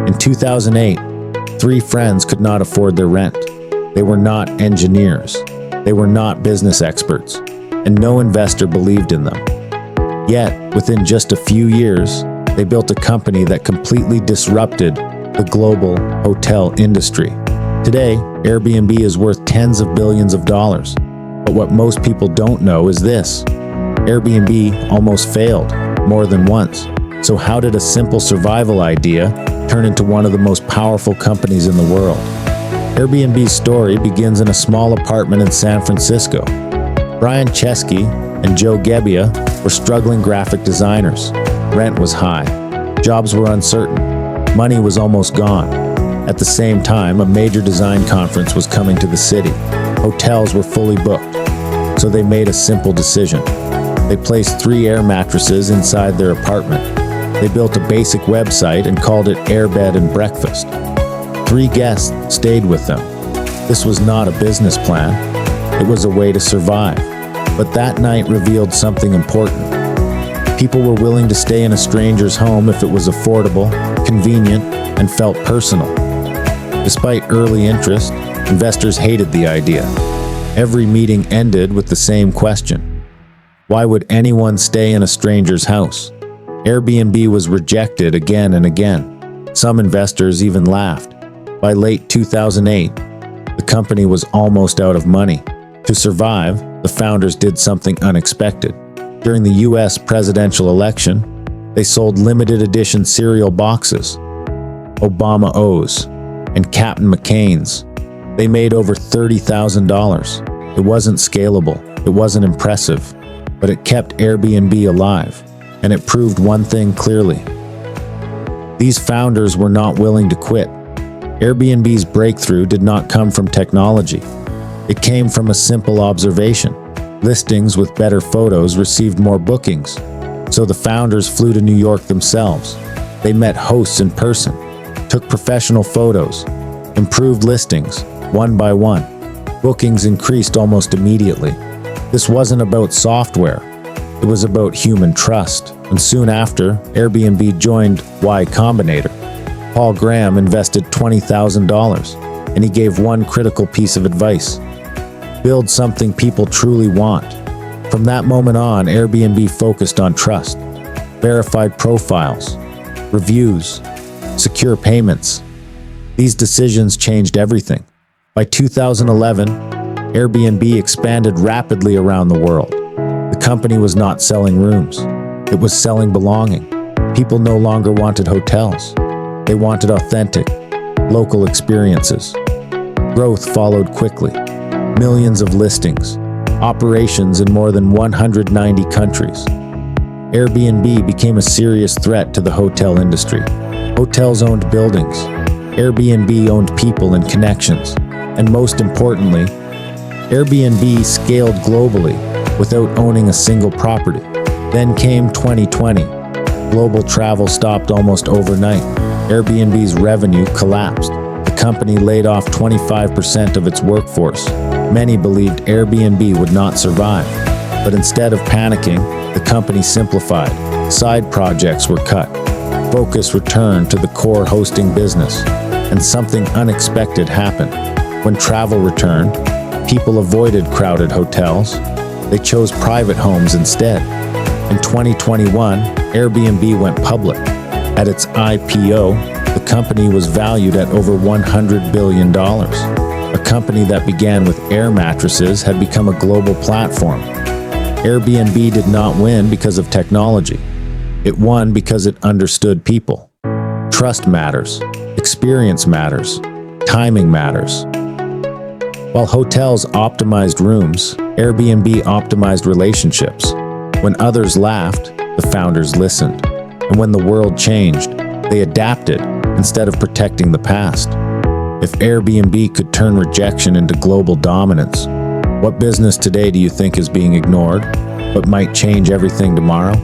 In 2008, three friends could not afford their rent. They were not engineers. They were not business experts, and no investor believed in them. Yet, within just a few years, they built a company that completely disrupted the global hotel industry. Today, Airbnb is worth tens of billions of dollars. But what most people don't know is this: Airbnb almost failed more than once. So how did a simple survival idea turn into one of the most powerful companies in the world? Airbnb's story begins in a small apartment in San Francisco. Brian Chesky and Joe Gebbia were struggling graphic designers. Rent was high. Jobs were uncertain. Money was almost gone. At the same time, a major design conference was coming to the city. Hotels were fully booked. So they made a simple decision. They placed 3 air mattresses inside their apartment. They built a basic website and called it Airbed and Breakfast. 3 guests stayed with them. This was not a business plan. It was a way to survive. But that night revealed something important. People were willing to stay in a stranger's home if it was affordable, convenient, and felt personal. Despite early interest, investors hated the idea. Every meeting ended with the same question: why would anyone stay in a stranger's house? Airbnb was rejected again and again. Some investors even laughed. By late 2008, the company was almost out of money. To survive, the founders did something unexpected. During the US presidential election, they sold limited edition cereal boxes, Obama O's, and Captain McCain's. They made over $30,000. It wasn't scalable, it wasn't impressive, but it kept Airbnb alive, and it proved one thing clearly. These founders were not willing to quit. Airbnb's breakthrough did not come from technology. It came from a simple observation. Listings with better photos received more bookings, so the founders flew to New York themselves. They met hosts in person, took professional photos, improved listings, one by one. Bookings increased almost immediately. This wasn't about software. It was about human trust. And soon after, Airbnb joined Y Combinator. Paul Graham invested $20,000, and he gave one critical piece of advice: build something people truly want. From that moment on, Airbnb focused on trust, verified profiles, reviews, secure payments. These decisions changed everything. By 2011, Airbnb expanded rapidly around the world. The company was not selling rooms. It was selling belonging. People no longer wanted hotels. They wanted authentic, local experiences. Growth followed quickly. Millions of listings, operations in more than 190 countries. Airbnb became a serious threat to the hotel industry. Hotels owned buildings. Airbnb owned people and connections. And most importantly, Airbnb scaled globally without owning a single property. Then came 2020. Global travel stopped almost overnight. Airbnb's revenue collapsed. The company laid off 25% of its workforce. Many believed Airbnb would not survive. But instead of panicking, the company simplified. Side projects were cut. Focus returned to the core hosting business. And something unexpected happened. When travel returned, people avoided crowded hotels. They chose private homes instead. In 2021, Airbnb went public. At its IPO, the company was valued at over $100 billion. A company that began with air mattresses had become a global platform. Airbnb did not win because of technology. It won because it understood people. Trust matters. Experience matters. Timing matters. While hotels optimized rooms, Airbnb optimized relationships. When others laughed, the founders listened. And when the world changed, they adapted instead of protecting the past. If Airbnb could turn rejection into global dominance, what business today do you think is being ignored, but might change everything tomorrow?